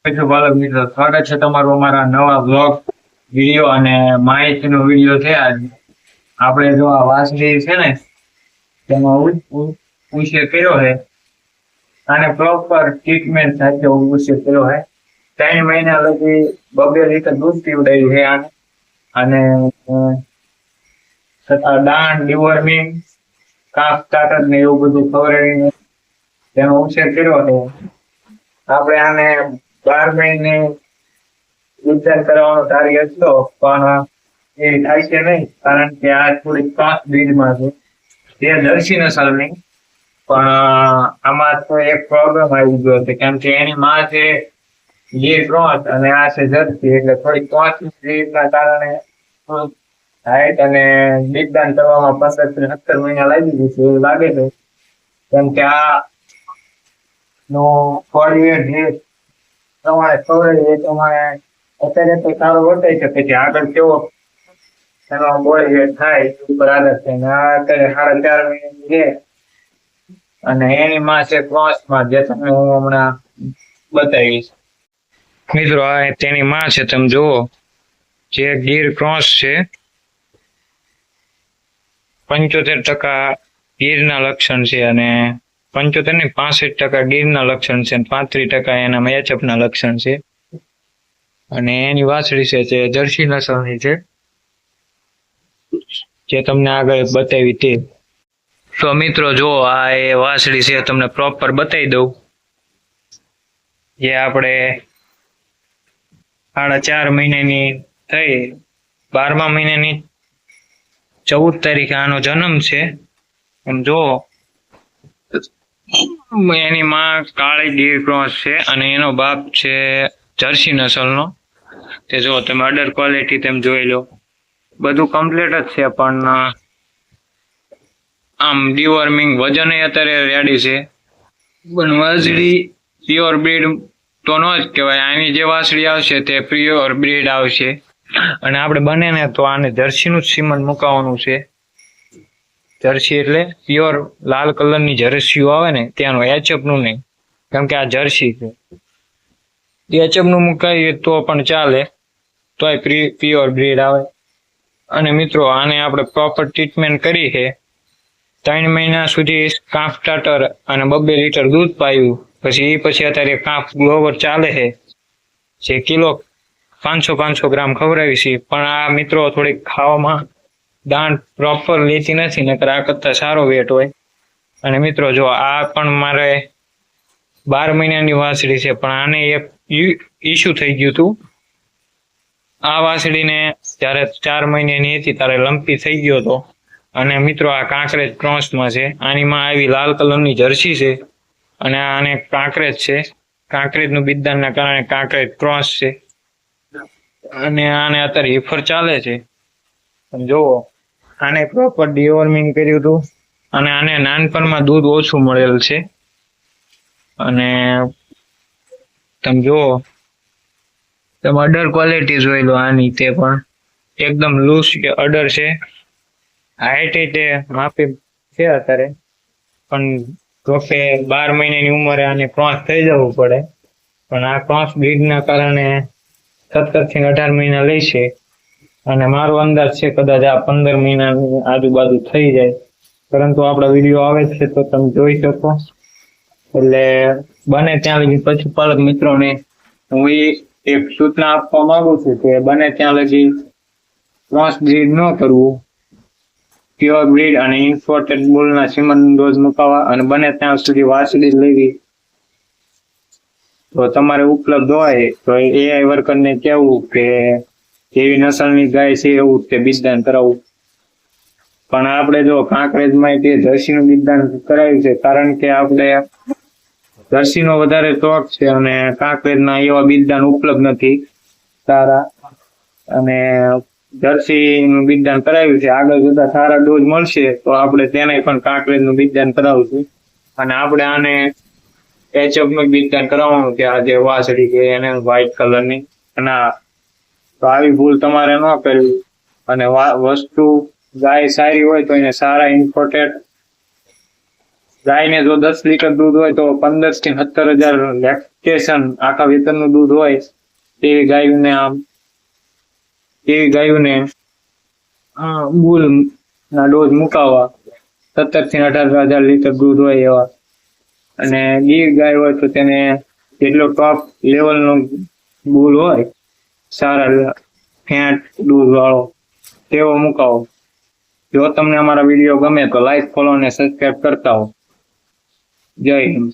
બાલક મિત્રો, સ્વાગત છે તમારું અમારા નવા બ્લોગ વિડીયો અને માહિતીનો વિડીયો છે. આજે આપણે જો આ વાંસળી છે ને તેમાં ઉછેર કર્યો છે. આને પ્રોપર ટ્રીટમેન્ટ સાથે ઉછેર કર્યો છે. 3 મહિના લગી 2 લીટર દૂધ પીવડાવ્યું છે આને. અને દાણ, ડિવોર્મિંગ, કાફ સ્ટાર્ટર ને એવું બધું ખવડાવીને તેનો ઉછેર કર્યો છે. આપણે આને 12 મહિને ઉછેર કરવાનો ટાર્ગેટ હતો, પણ એ થાય છે નહીં, કારણ કે આ થોડીક ક્રોસ બ્રીડમાં છે. તે જર્સી નસલની, પણ આમાં તો એક પ્રોબ્લેમ આવી ગયો છે, કેમ કે એની માં છે જે ક્રોસ અને આ છે જર્સી, એટલે થોડીક ક્રોસ બ્રીડના કારણે હાઈટ અને બિગદાન કરવામાં 15 થી 17 મહિના લાગી ગયું છે એવું લાગે છે. કેમ કે આ નો બોડી વેટ જે પ્રમાણે ખવડાવી એ પ્રમાણે અત્યારે તો સારો વર્તાઈ શકે છે. આગળ કેવો એનો બોડી વેટ થાય ઉપર આધાર છે. અત્યારે 4.5 મહિનાની છે અને એની માં છે ક્રોસમાં, જે તમને હું હમણાં બતાવીશ. મિત્રો, આ તેની માં છે, તમે જુઓ, જે ગીર ક્રોસ છે. 75% ગીરના લક્ષણ છે અને 75 ને 65% ગીરના લક્ષણ છે, 35% એના મેચઅપના લક્ષણ છે. અને એની વાછડી છે તે જર્સી નસલની છે, જે તમને આગળ બતાવી તે. તો મિત્રો જો આ એ વાછડી છે, તમને પ્રોપર બતાવી દઉં. જે આપણે 4.5 મહિનાની થઈ, 12મા મહિનાની 14 તારીખે આનો જન્મ છે. એમ જો એની માં કાળી ગીર ક્રોસ છે અને એનો બાપ છે જર્સી નસલનો. તે જો તમે અડર ક્વોલિટી તેમ જોઈ લો, બધું કમ્પ્લીટ જ છે, પણ આમ ડિવોર્મિંગ વજન અત્યારે રેડી છે. પણ વાછડી પ્યોર બ્રીડ તો ન જ કહેવાય. આની જે વાછડી આવશે તે પ્યોર બ્રીડ આવશે. અને આપણે બને ને તો આને જર્સીનું જ સીમન મુકાવવાનું છે. જર્સી એટલે પ્યોર લાલ કલરની જર્સીઓ આવે ને ત્યાંનું, એચએફનું નહીં, કેમ કે આ જર્સી છે. એચએફનું મુકાઈએ તો પણ ચાલે, તોય પ્યોર બ્રીડ આવે. અને મિત્રો, આને આપણે પ્રોપર ટ્રીટમેન્ટ કરી છે. 3 મહિના સુધી કાફ સ્ટાર્ટર અને 2 લીટર દૂધ પાયું. પછી અત્યારે કાફ ગ્લોવર ચાલે છે, જે કિલો 500 ગ્રામ ખવડાવી છે. પણ આ મિત્રો થોડીક ખાવામાં દાણ પ્રોપર લેતી નથી, નકર આ કરતા સારો વેટ હોય. અને મિત્રો જો આ પણ મારે 12 મહિનાની વાછડી છે, પણ આને એક ઇસ્યુ થઈ ગયું હતું. આ વાછડીને જ્યારે 4 મહિનાની હતી ત્યારે લંપી થઈ ગયો હતો. અને મિત્રો આ કાંકરેજ ક્રોસમાં છે. આની માં આવી લાલ કલરની જર્સી છે અને આને કાંકરેજ છે. કાંકરેજનું બિદદાનના કારણે કાંકરેજ ક્રોસ છે. અને આને અત્યારે હિફર ચાલે છે. જુઓ, આને પ્રોપર ડિવોર્મિંગ કર્યું હતું અને આને નાનપણમાં દૂધ ઓછું મળેલ છે. અને તમે જુઓ, તમે અડર ક્વોલિટી જોઈ લો આની, તે પણ એકદમ લૂઝ અડર છે. હાઈટ તે માપી છે અત્યારે, પણ જોકે 12 મહિનાની ઉંમરે આને ક્રોસ થઈ જવું પડે. પણ આ ક્રોસ બ્રીડના કારણે 17 થી 18 મહિના લે છે. અને મારો અંદાજ છે કદાચ આ 15 મહિનાની આજુબાજુ થઈ જાય. પરંતુ આપણા વિડીયો આવે છે તો તમે જોઈ શકો. એટલે બને ત્યાં લગી પશુપાલક મિત્રોને હું એક સૂચના આપવા માંગુ છું કે બને ત્યાં લગી ક્રોસ બ્રીડ ન કરવું, પ્યોર બ્રીડ અને ઇમ્પોર્ટેડ બુલના સીમન ડોઝ મુકાવવા. અને બને ત્યાં સુધી વાછડી લેવી તો તમારે ઉપલબ્ધ હોય તો એઆઈ વર્કરને કહેવું કે જેવી નસલની ગાય છે એવું તે બિદદાન કરાવવું. પણ આપણે જો કાંકરેજમાં તે જર્સીનું બિદદાન કરાવ્યું છે, કારણ કે આપણે જર્સીનો વધારે સ્ટોક છે અને કાંકરેજના એવા બિદદાન ઉપલબ્ધ નથી સારા. અને જર્સીનું બિદદાન કરાવ્યું છે. આગળ જતા સારા ડોઝ મળશે તો આપણે તેને પણ કાંકરેજનું બિદદાન કરાવશું. અને આપણે આને એચએફનું બિદદાન કરાવવાનું કે આ જે વાછડી કે એને વ્હાઈટ કલરની. અને તો આવી ભૂલ તમારે ન કરવી. અને વસ્તુ ગાય સારી હોય તો એને સારા ઇમ્પોર્ટેડ ગાયને જો 10 લીટર દૂધ હોય તો 15 થી 17,000 લેક્ટેશન આખા વેતનનું દૂધ હોય તેવી ગાયોને બુલ ના ડોઝ મુકાવવા 17 થી 18,000 લીટર દૂધ હોય એવા. અને ગીર ગાય હોય તો તેને જેટલો ટોપ લેવલનો બુલ હોય સારા ફેટ દૂધ વાળો તેવો મુકાવો. જો તમને અમારા વિડીયો ગમે તો લાઈક, ફોલો અને સબસ્ક્રાઇબ કરતા હો. જય હિન્દ.